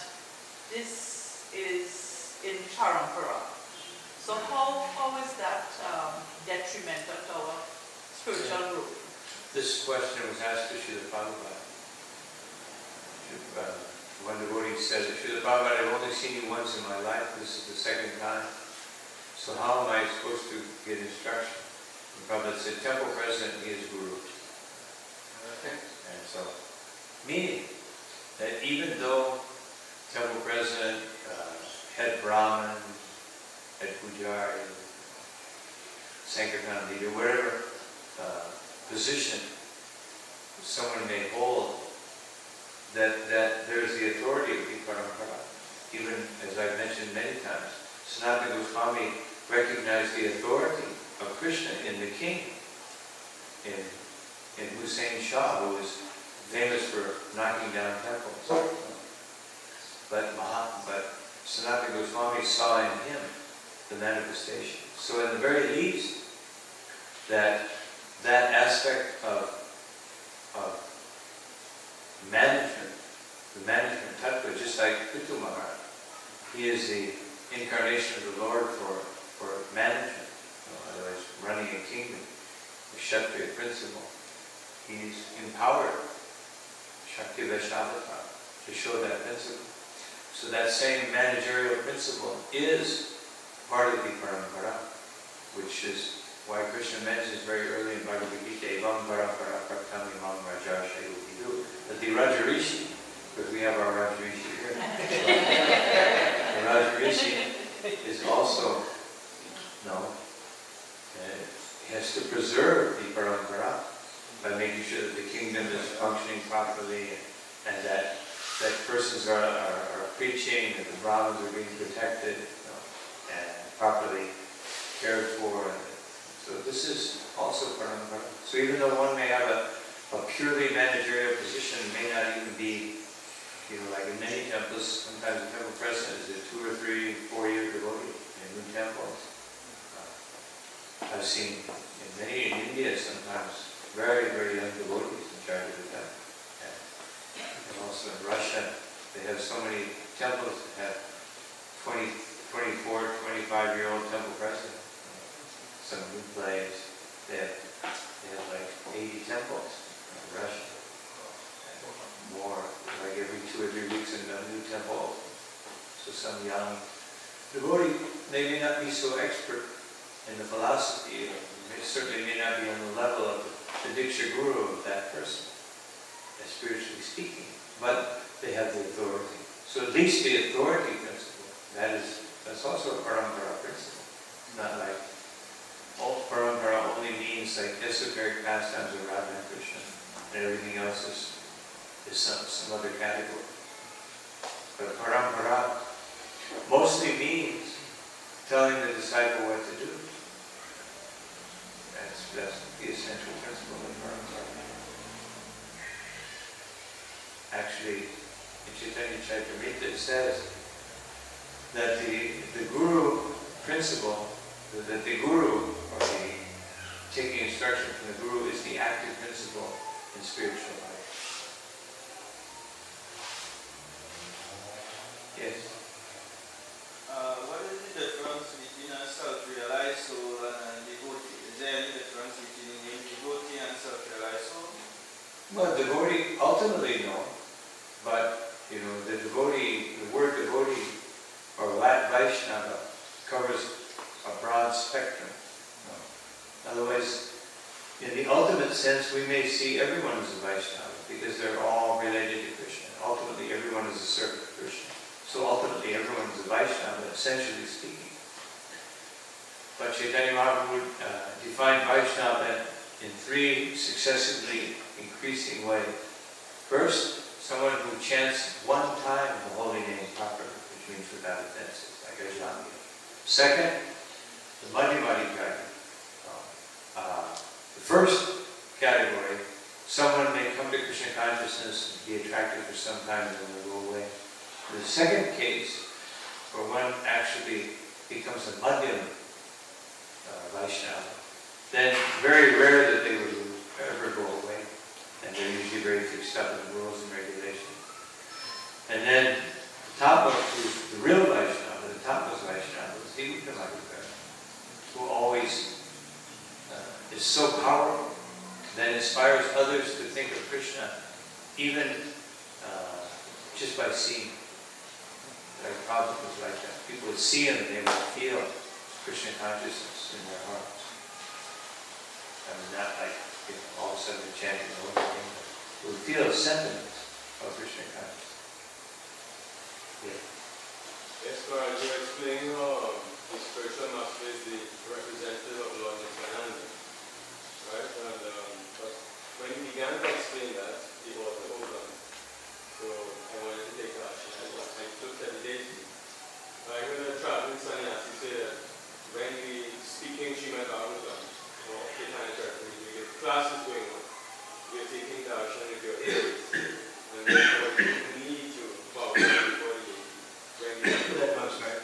this is in parampara. So how is that detrimental to our spiritual growth? This question was asked to Srila Bhagavatam. One devotee said, Srila Bhagavatam, I've only seen you once in my life, this is the second time. So how am I supposed to get instruction? And Prabhupada said, temple president, he is guru. And so, meaning that even though temple president, head Brahmin, head Pujari, Sankirtan leader, whatever position someone may hold, that there's the authority of the parampara. Even as I've mentioned many times, Sanatana Goswami recognized the authority of Krishna in the king, in Hussein Shah, who was famous for knocking down temples. But Sanatana Goswami saw in him the manifestation. So in the very least, that aspect of management, the management tattva, just like Pitu Maharaj, he is the incarnation of the Lord for management, otherwise running a kingdom, the Kshatriya principle. He's empowered Shakti Vaishnavata to show that principle. So that same managerial principle is part of the parampara, which is why Krishna mentions very early in Bhagavad Gita, Evam parampara praktam imam raja shayukidu, that the Rajarishi, because we have our Rajarishi here, the Rajarishi is also, has to preserve the parampara by making sure that the kingdom is functioning properly and that persons are preaching, that the Brahmins are being protected and properly cared for. So this is also parampara. So even though one may have a purely managerial position, it may not even be, like in many temples, sometimes the temple president is a 2 or 3, 4-year devotee in new temples. I've seen in many in India sometimes very, very young devotees in charge of the temple. And also in Russia, they have so many temples that have 20, 24, 25-year-old temple president. Some new plays, they have like 80 temples in Russia. More, like every 2 or 3 weeks a new temple. So some young devotee, they may not be so expert in the philosophy, they certainly may not be on the level of the Diksha Guru of that person, spiritually speaking, but they have the authority. So at least the authority principle, that's also a parampara principle. Not like all parampara only means like esoteric pastimes of Radha and Krishna, and everything else is some other category. But parampara mostly means telling the disciple what to do. That's the essential principle of parampara. Actually, in Chaitanya Charitamrita it says that the guru principle, that the guru, or the taking instruction from the guru, is the active principle in spiritual life. Yes? What is the difference between a self-realized soul and a devotee? Is there any difference between a devotee and self-realized soul? Well, devotee, ultimately no. But, the devotee, the word devotee or Vaishnava covers a broad spectrum. Otherwise, in the ultimate sense, we may see everyone as a Vaishnava because they're all related to Krishna. Ultimately, everyone is a servant of Krishna. So ultimately, everyone is a Vaishnava, essentially speaking. But Chaitanya Mahaprabhu defined Vaishnava in three successively increasing ways. First, someone who chants one time the holy name properly, which means without offenses, like Ajami. Second, the Madhyamadikari. The first category, someone may come to Krishna consciousness and be attracted for some time and then they'll go away. In the second case, where one actually becomes a Madhyam Vaishnava, then very rare that they would ever go away. And they're usually very fixed up in the rules and regulations. And then the topmost, who's the real Vaishnava, the topmost Vaishnava, is Madhyamadikari, who always is so powerful that inspires others to think of Krishna, even just by seeing. Like Prabhupada was like that. People would see him and they would feel Krishna consciousness in their hearts. I mean, not like all of a sudden they're chanting the whole thing. They would feel a sentiment of Krishna consciousness. Yeah. Yes, Maharaj, you were explaining how the spiritual master is the representative of Lord Nityananda. Right? And but when he began to explain that, he was open. So I wanted to take action. I took that immediately. I heard a traveling sannyasi say that when we speaking Srimad Bhagavatam, or Chaitanya Charitamrita, the class is going on. We are taking darshan with your ears. And therefore you need to bow down before the when you That much, right?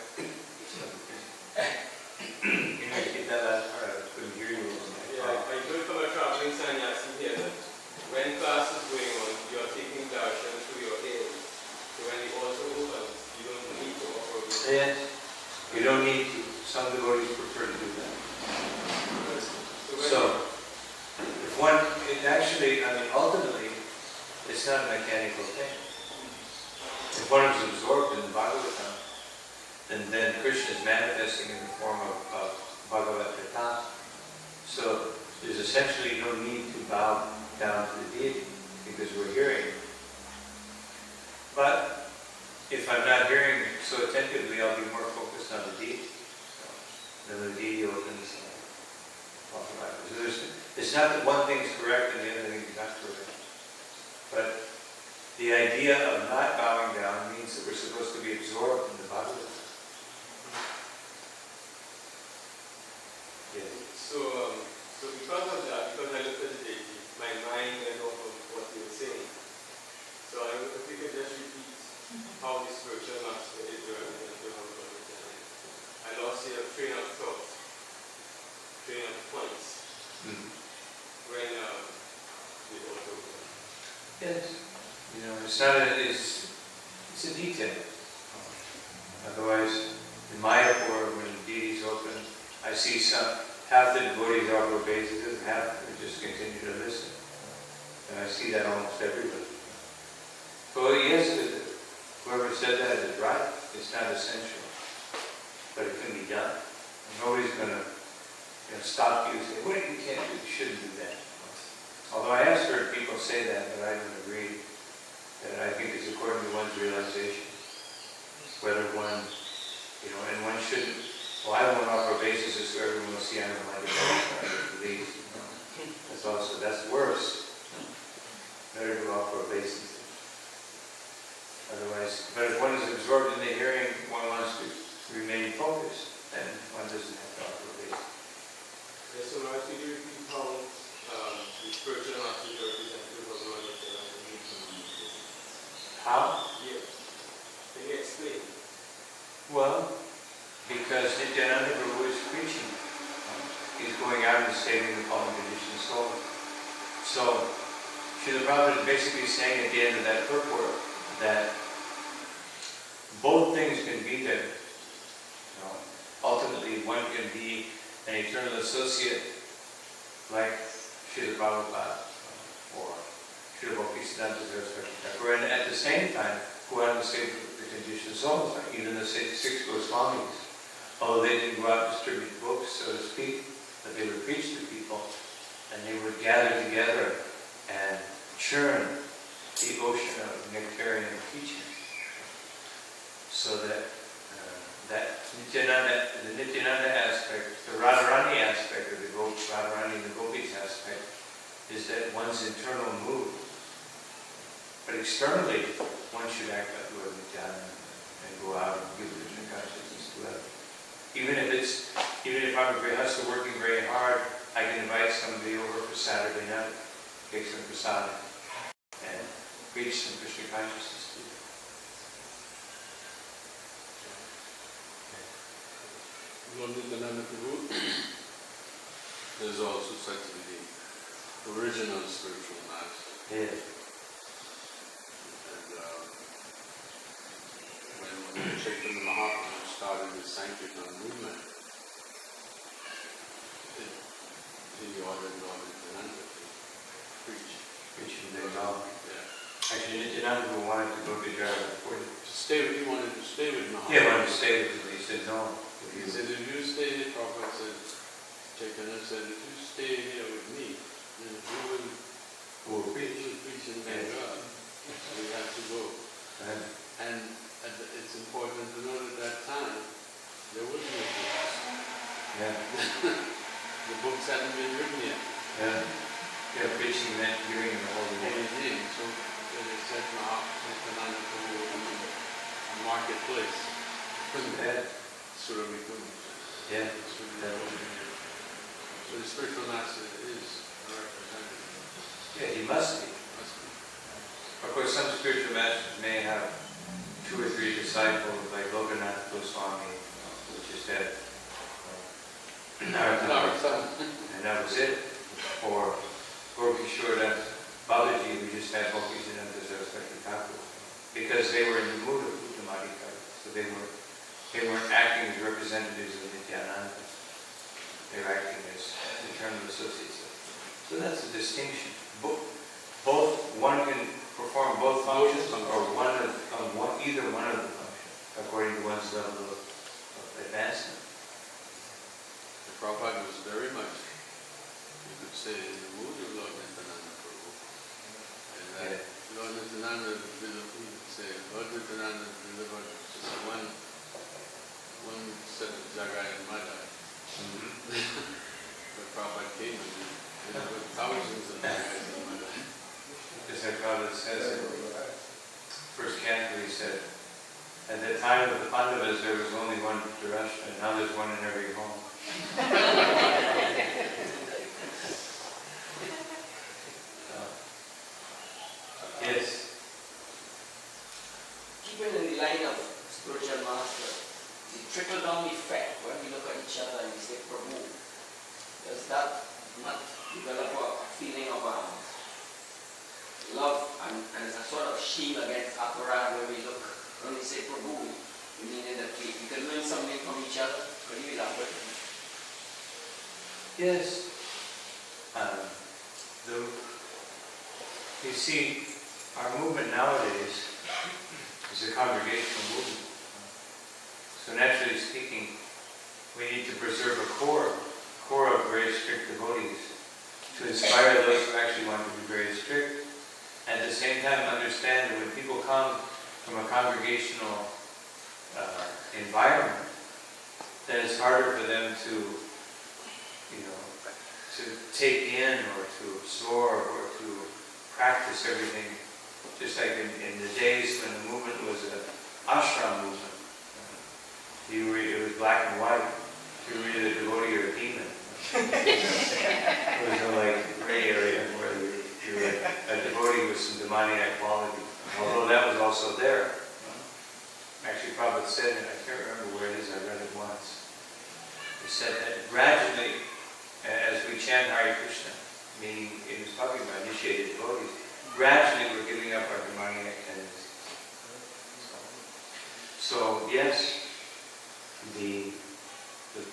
You know, get that last part, I couldn't hear you. Yeah, I heard from a traveling sannyasi here that when class is going on, you are taking darshan through your ears. So when the altar opens, you don't need to offer a Yes, you don't need to. Some devotees prefer to do that. So, if one, it actually, I mean, ultimately, it's not a mechanical thing. If one is absorbed in the Bhagavatam, then Krishna is manifesting in the form of Bhagavad Gita. So, there's essentially no need to bow down to the deity, because we're hearing. But, if I'm not hearing so attentively, I'll be more focused on the deity. So, then the deity opens. So it's not that one thing is correct and the other thing is not correct. But the idea of not bowing down means that we're supposed to be absorbed in the Bhagavatam. Yes. So because of that, because I looked at the deity, my mind went off of what you were saying. So if you could just repeat how the spiritual master is doing I lost a train of thought, train of points. When the altar opens. Yes. You know, it's not it's a detail. Otherwise, in Mayapur, when the deities open, I see half the devotees offer obeisances, half just continue to listen. And I see that almost everybody. So yes, whoever said that is right. It's not essential. But it can be done. Nobody's going to stop you and say, "Wait, you can't do, you shouldn't do that." Although I have heard people say that, but I don't agree. That I think it's according to one's realization. Whether one, and one shouldn't, I won't offer obeisances so everyone will see I'm a Madhyamadikari, please. That's worse. Better to offer obeisances. Otherwise, but if one is absorbed in the hearing, one wants to remain focused, then one doesn't have to offer obeisances. Yes, so now could you repeat how the spiritual master is representative of Lord Nityananda? How? Yeah. Can you explain? Well, because Nityananda Prabhu is preaching. He's going out and saving the fallen conditioned soul. So, Srila Prabhupada is basically saying at the end of that purport that both things can be there. Ultimately, one can be an eternal associate like Srila Prabhupada or Srila Bhaktisiddhanta Saraswati Thakur, and at the same time, go out and save the conditioned souls, like even the six Goswamis. Although they didn't go out and distribute books, so to speak, but they would preach to people, and they would gather together and churn the ocean of nectarian teaching, so that the Nityananda aspect, the Radharani aspect, or the Radharani and the Gopis aspect, is that one's internal mood. But externally, one should act like Lord Nityananda and go out and give Krishna consciousness to others. Even if I'm a grihastha working very hard, I can invite somebody over for Saturday night, take some prasad, and preach some Krishna consciousness to them. Lord Nityananda Prabhu is also said to be the original spiritual master. Yeah. And when Chaitanya Mahaprabhu started the Sankirtan movement, he ordered Lord Nityananda to preach. Preaching the Gita. Yeah. Actually, Nityananda wanted to go to Gujarat before He wanted to stay with Mahaprabhu. he wanted to stay with him. He said no. He said, if you stay here, Prabhupada said, Chaitanya said, if you stay here with me, then you will preach in Bengal. So we have to go. And it's important to know at that time, there was no books. Yeah. The books hadn't been written yet. Yeah. Yeah, preaching meant hearing the holy name. So they said Nityananda Prabhu in the marketplace. Yeah. Surabhi couldn't. Yeah. So the spiritual master is a representative. Yeah, he must be. Of course, some spiritual masters may have 2 or 3 disciples, like Lokanath Goswami, who just had Narottam, and that was it. Or Gorkishore Balaji, who just had Bhakti-Siddhanta Saraswati Thakur, because they were in the mood of Uttamadikari, so they weren't acting as representatives of Nityananda. They were acting as eternal associates. So that's a distinction. Both one can perform both functions, or either one of the functions, according to one's level of advancement. The Prabhupada was very much, you could say, in the mood of Lord Nityananda Prabhu. And that Lord Nityananda, he would say, Lord Nityananda delivered just one set of Jagai and Madai. But Prabhupada came and delivered thousands of Jagais and Madai. As our Prabhupada says in first canto, he said, at the time of the Pandavas there was only one Dhritarashtra, and now there's one in every home. Yes. Keeping in the line of spiritual master, the trickle-down effect when we look at each other and we say Prabhu, does that not develop a feeling of love and a sort of shield against apparat when we say Prabhu, meaning that we can learn something from each other? Could you elaborate? Yes. You see, our movement nowadays is a congregational movement. So naturally speaking, we need to preserve a core of very strict devotees to inspire those who actually want to be very strict. And at the same time understand that when people come from a congregational environment, then it's harder for them to take in or to absorb or to practice everything. Just like in the days when the movement was an ashram movement, it was black and white. You were either a devotee or a demon. There was no gray area where you were a devotee with some demoniac quality. Although that was also there. Actually, Prabhupada said, and I can't remember where it is, I read it once. He said that gradually, as we chant Hare Krishna, meaning he was talking about initiated devotees, gradually we're giving up our demoniac tendencies. So yes, the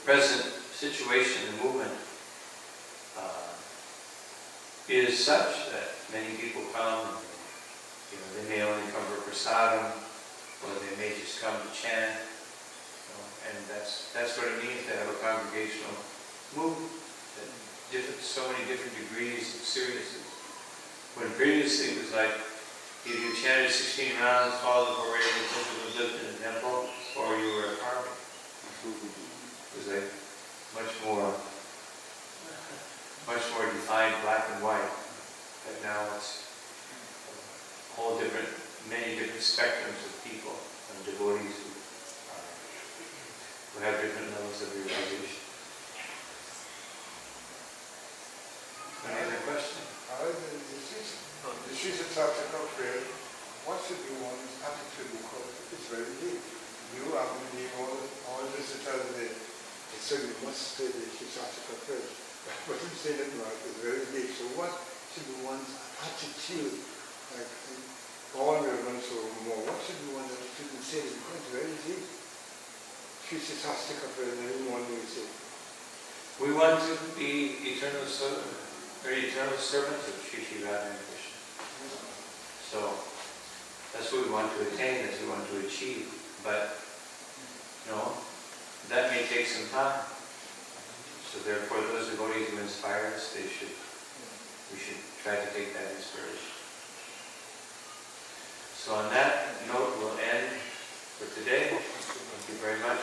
present situation in the movement is such that many people come, they may only come for prasadam, or they may just come to chant. And that's what it means to have a congregational movement. So many different degrees of seriousness. When previously it was like, if you chanted 16 rounds, followed the parade until you lived in a temple, or you were a farmer. It was like much more defined, black and white. But now it's a whole different, many different spectrums of people and devotees who have different levels of realization. Any other question? The season starts to prayer. What should be one's attitude? Because it's very deep. You have been doing all this time they said you must stay the Shishastika prayer. But you say that right, it's very deep. So what should be one's attitude? Like all we have done so more. What should be one's attitude in saying? Because it's very deep. Shishastika prayer and everyone will say. We want to be eternal servants of Shri Shri Radha and Krishna. So that's what we want to attain, that's what we want to achieve. But that may take some time. So therefore, those devotees who inspire us, we should try to take that inspiration. So on that note, we'll end for today. Thank you very much.